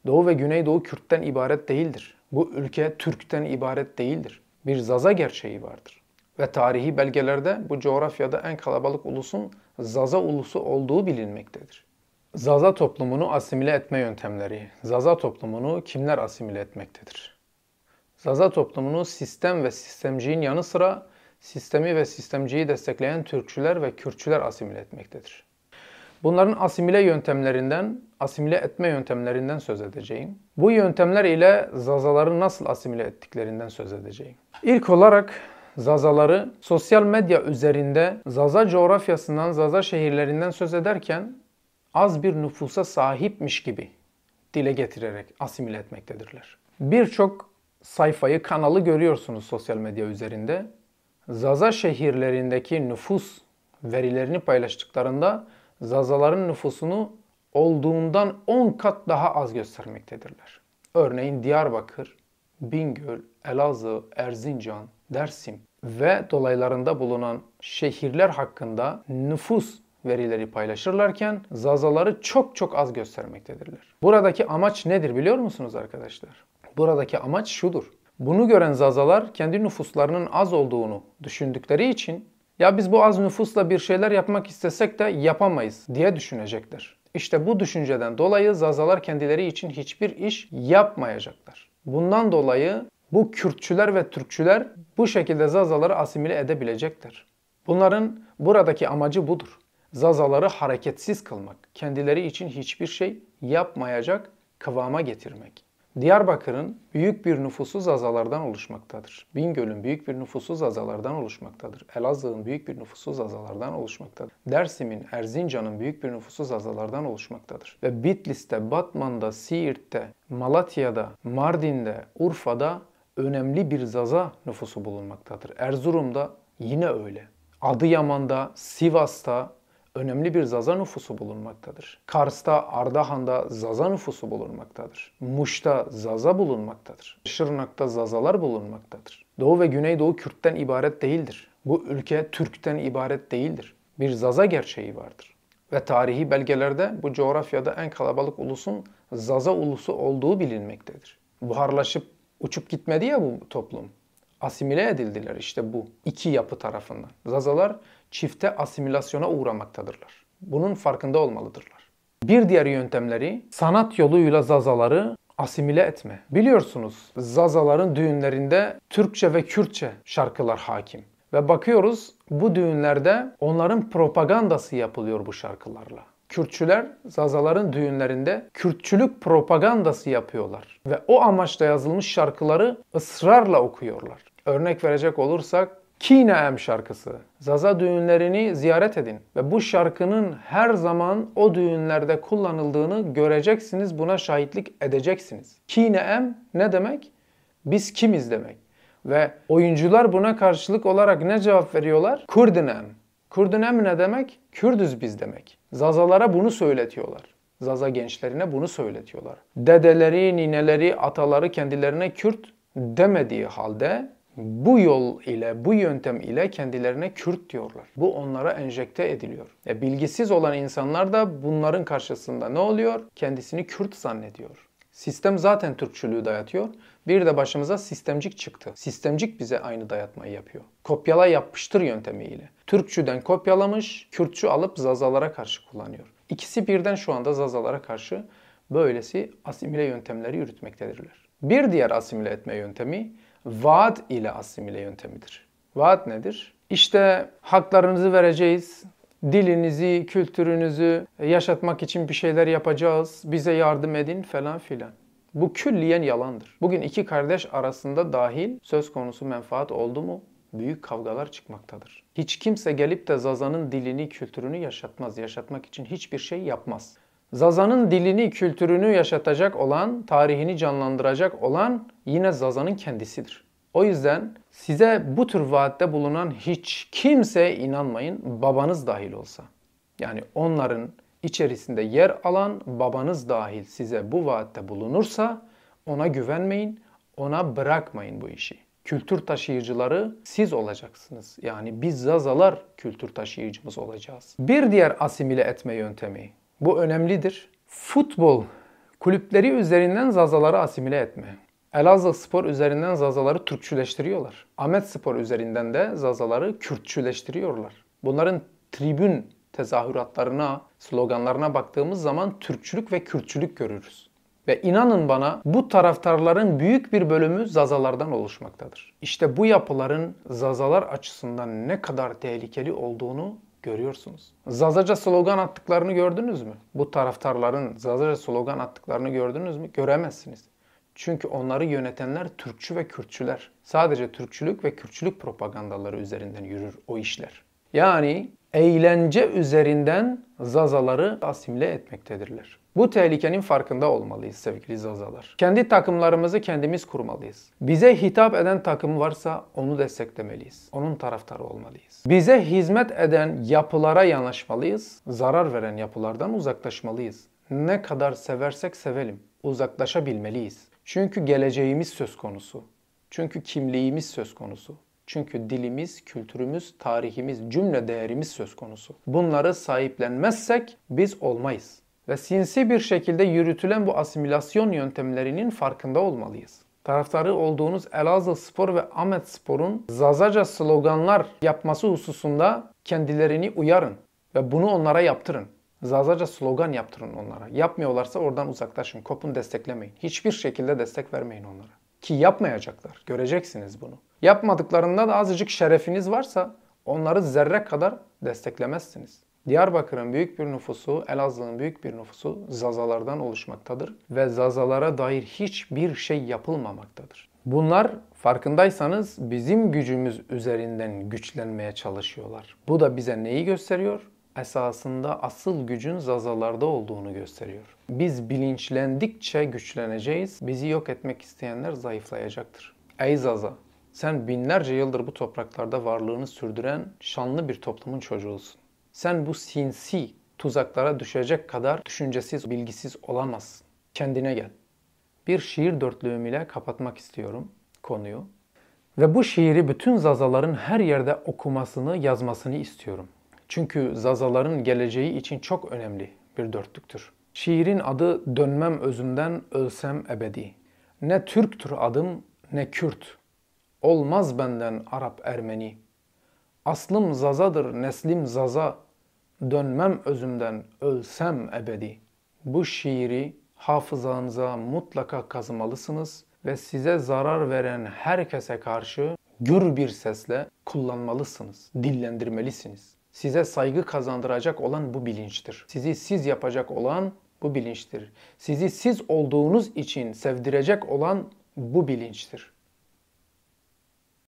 Doğu ve Güneydoğu Kürt'ten ibaret değildir. Bu ülke Türk'ten ibaret değildir. Bir Zaza gerçeği vardır. Ve tarihi belgelerde bu coğrafyada en kalabalık ulusun Zaza ulusu olduğu bilinmektedir. Zaza toplumunu asimile etme yöntemleri. Zaza toplumunu kimler asimile etmektedir? Zaza toplumunu sistem ve sistemciğin yanı sıra sistemi ve sistemciyi destekleyen Türkçüler ve Kürtçüler asimile etmektedir. Bunların asimile etme yöntemlerinden söz edeceğim. Bu yöntemler ile Zazaları nasıl asimile ettiklerinden söz edeceğim. İlk olarak Zazaları sosyal medya üzerinde Zaza coğrafyasından, Zaza şehirlerinden söz ederken az bir nüfusa sahipmiş gibi dile getirerek asimile etmektedirler. Birçok sayfayı, kanalı görüyorsunuz sosyal medya üzerinde. Zaza şehirlerindeki nüfus verilerini paylaştıklarında Zazaların nüfusunu olduğundan 10 kat daha az göstermektedirler. Örneğin Diyarbakır, Bingöl, Elazığ, Erzincan, Dersim ve dolaylarında bulunan şehirler hakkında nüfus verileri paylaşırlarken Zazaları çok az göstermektedirler. Buradaki amaç nedir biliyor musunuz arkadaşlar? Buradaki amaç şudur. Bunu gören Zazalar kendi nüfuslarının az olduğunu düşündükleri için ya biz bu az nüfusla bir şeyler yapmak istesek de yapamayız diye düşünecekler. İşte bu düşünceden dolayı Zazalar kendileri için hiçbir iş yapmayacaklar. Bundan dolayı bu Kürtçüler ve Türkçüler bu şekilde Zazaları asimile edebilecekler. Bunların buradaki amacı budur. Zazaları hareketsiz kılmak, kendileri için hiçbir şey yapmayacak kıvama getirmek. Diyarbakır'ın büyük bir nüfusu Zazalardan oluşmaktadır. Bingöl'ün büyük bir nüfusu Zazalardan oluşmaktadır. Elazığ'ın büyük bir nüfusu Zazalardan oluşmaktadır. Dersim'in, Erzincan'ın büyük bir nüfusu Zazalardan oluşmaktadır. Ve Bitlis'te, Batman'da, Siirt'te, Malatya'da, Mardin'de, Urfa'da önemli bir Zaza nüfusu bulunmaktadır. Erzurum'da yine öyle. Adıyaman'da, Sivas'ta önemli bir Zaza nüfusu bulunmaktadır. Kars'ta, Ardahan'da Zaza nüfusu bulunmaktadır. Muş'ta Zaza bulunmaktadır. Şırnak'ta Zazalar bulunmaktadır. Doğu ve Güneydoğu Kürt'ten ibaret değildir. Bu ülke Türk'ten ibaret değildir. Bir Zaza gerçeği vardır. Ve tarihi belgelerde bu coğrafyada en kalabalık ulusun Zaza ulusu olduğu bilinmektedir. Buharlaşıp uçup gitmedi ya bu toplum. Asimile edildiler işte bu iki yapı tarafından. Zazalar çifte asimilasyona uğramaktadırlar. Bunun farkında olmalıdırlar. Bir diğer yöntemleri sanat yoluyla Zazaları asimile etme. Biliyorsunuz Zazaların düğünlerinde Türkçe ve Kürtçe şarkılar hakim. Ve bakıyoruz bu düğünlerde onların propagandası yapılıyor bu şarkılarla. Kürtçüler Zazaların düğünlerinde Kürtçülük propagandası yapıyorlar. Ve o amaçla yazılmış şarkıları ısrarla okuyorlar. Örnek verecek olursak Kine şarkısı. Zaza düğünlerini ziyaret edin ve bu şarkının her zaman o düğünlerde kullanıldığını göreceksiniz, buna şahitlik edeceksiniz. Kine ne demek? Biz kimiz demek. Ve oyuncular buna karşılık olarak ne cevap veriyorlar? Kurdinem. Kurdinem ne demek? Kürdüz biz demek. Zazalara bunu söyletiyorlar. Zaza gençlerine bunu söyletiyorlar. Dedeleri, nineleri, ataları kendilerine Kürt demediği halde bu yol ile, bu yöntem ile kendilerine Kürt diyorlar. Bu onlara enjekte ediliyor. Bilgisiz olan insanlar da bunların karşısında ne oluyor? Kendisini Kürt zannediyor. Sistem zaten Türkçülüğü dayatıyor. Bir de başımıza sistemcik çıktı. Sistemcik bize aynı dayatmayı yapıyor. Kopyala yapıştır yöntemiyle. Türkçüden kopyalamış, Kürtçü alıp Zazalara karşı kullanıyor. İkisi birden şu anda Zazalara karşı böylesi asimile yöntemleri yürütmektedirler. Bir diğer asimile etme yöntemi vaat ile asimile yöntemidir. Vaat nedir? İşte haklarınızı vereceğiz, dilinizi, kültürünüzü yaşatmak için bir şeyler yapacağız, bize yardım edin falan filan. Bu külliyen yalandır. Bugün iki kardeş arasında dahil söz konusu menfaat oldu mu büyük kavgalar çıkmaktadır. Hiç kimse gelip de Zaza'nın dilini, kültürünü yaşatmaz, yaşatmak için hiçbir şey yapmaz. Zaza'nın dilini, kültürünü yaşatacak olan, tarihini canlandıracak olan yine Zaza'nın kendisidir. O yüzden size bu tür vaatte bulunan hiç kimseye inanmayın, babanız dahil olsa. Yani onların içerisinde yer alan babanız dahil size bu vaatte bulunursa ona güvenmeyin, ona bırakmayın bu işi. Kültür taşıyıcıları siz olacaksınız. Yani biz Zazalar kültür taşıyıcımız olacağız. Bir diğer asimile etme yöntemi. Bu önemlidir. Futbol Kulüpleri üzerinden Zazaları asimile etme. Elazığspor üzerinden Zazaları Türkçüleştiriyorlar. Ahmetspor üzerinden de Zazaları Kürtçüleştiriyorlar. Bunların tribün tezahüratlarına, sloganlarına baktığımız zaman Türkçülük ve Kürtçülük görürüz. Ve inanın bana bu taraftarların büyük bir bölümü Zazalardan oluşmaktadır. İşte bu yapıların Zazalar açısından ne kadar tehlikeli olduğunu görüyorsunuz. Zazaca slogan attıklarını gördünüz mü? Bu taraftarların Zazaca slogan attıklarını gördünüz mü? Göremezsiniz. Çünkü onları yönetenler Türkçü ve Kürtçüler. Sadece Türkçülük ve Kürtçülük propagandaları üzerinden yürür o işler. Yani eğlence üzerinden Zazaları asimile etmektedirler. Bu tehlikenin farkında olmalıyız sevgili Zazalar. Kendi takımlarımızı kendimiz kurmalıyız. Bize hitap eden takım varsa onu desteklemeliyiz. Onun taraftarı olmalıyız. Bize hizmet eden yapılara yanaşmalıyız. Zarar veren yapılardan uzaklaşmalıyız. Ne kadar seversek sevelim, uzaklaşabilmeliyiz. Çünkü geleceğimiz söz konusu. Çünkü kimliğimiz söz konusu. Çünkü dilimiz, kültürümüz, tarihimiz, cümle değerimiz söz konusu. Bunları sahiplenmezsek biz olmayız. Ve sinsi bir şekilde yürütülen bu asimilasyon yöntemlerinin farkında olmalıyız. Taraftarı olduğunuz Elazığspor ve Ahmetspor'un Zazaca sloganlar yapması hususunda kendilerini uyarın ve bunu onlara yaptırın. Zazaca slogan yaptırın onlara. Yapmıyorlarsa oradan uzaklaşın, kopun, desteklemeyin. Hiçbir şekilde destek vermeyin onlara. Ki yapmayacaklar. Göreceksiniz bunu. Yapmadıklarında da azıcık şerefiniz varsa onları zerre kadar desteklemezsiniz. Diyarbakır'ın büyük bir nüfusu, Elazığ'ın büyük bir nüfusu Zazalardan oluşmaktadır ve Zazalara dair hiçbir şey yapılmamaktadır. Bunlar farkındaysanız bizim gücümüz üzerinden güçlenmeye çalışıyorlar. Bu da bize neyi gösteriyor? Esasında asıl gücün Zazalarda olduğunu gösteriyor. Biz bilinçlendikçe güçleneceğiz. Bizi yok etmek isteyenler zayıflayacaktır. Ey Zaza, sen binlerce yıldır bu topraklarda varlığını sürdüren şanlı bir toplumun çocuğusun. Sen bu sinsi tuzaklara düşecek kadar düşüncesiz, bilgisiz olamazsın. Kendine gel. Bir şiir dörtlüğüm ile kapatmak istiyorum konuyu. Ve bu şiiri bütün Zazaların her yerde okumasını, yazmasını istiyorum. Çünkü Zazaların geleceği için çok önemli bir dörtlüktür. Şiirin adı Dönmem özümden ölsem ebedi. Ne Türktür adım ne Kürt. Olmaz benden Arap Ermeni. Aslım Zazadır, neslim Zaza. Dönmem özümden ölsem ebedi. Bu şiiri hafızanıza mutlaka kazımalısınız ve size zarar veren herkese karşı gür bir sesle kullanmalısınız, dillendirmelisiniz. Size saygı kazandıracak olan bu bilinçtir. Sizi siz yapacak olan bu bilinçtir. Sizi siz olduğunuz için sevdirecek olan bu bilinçtir.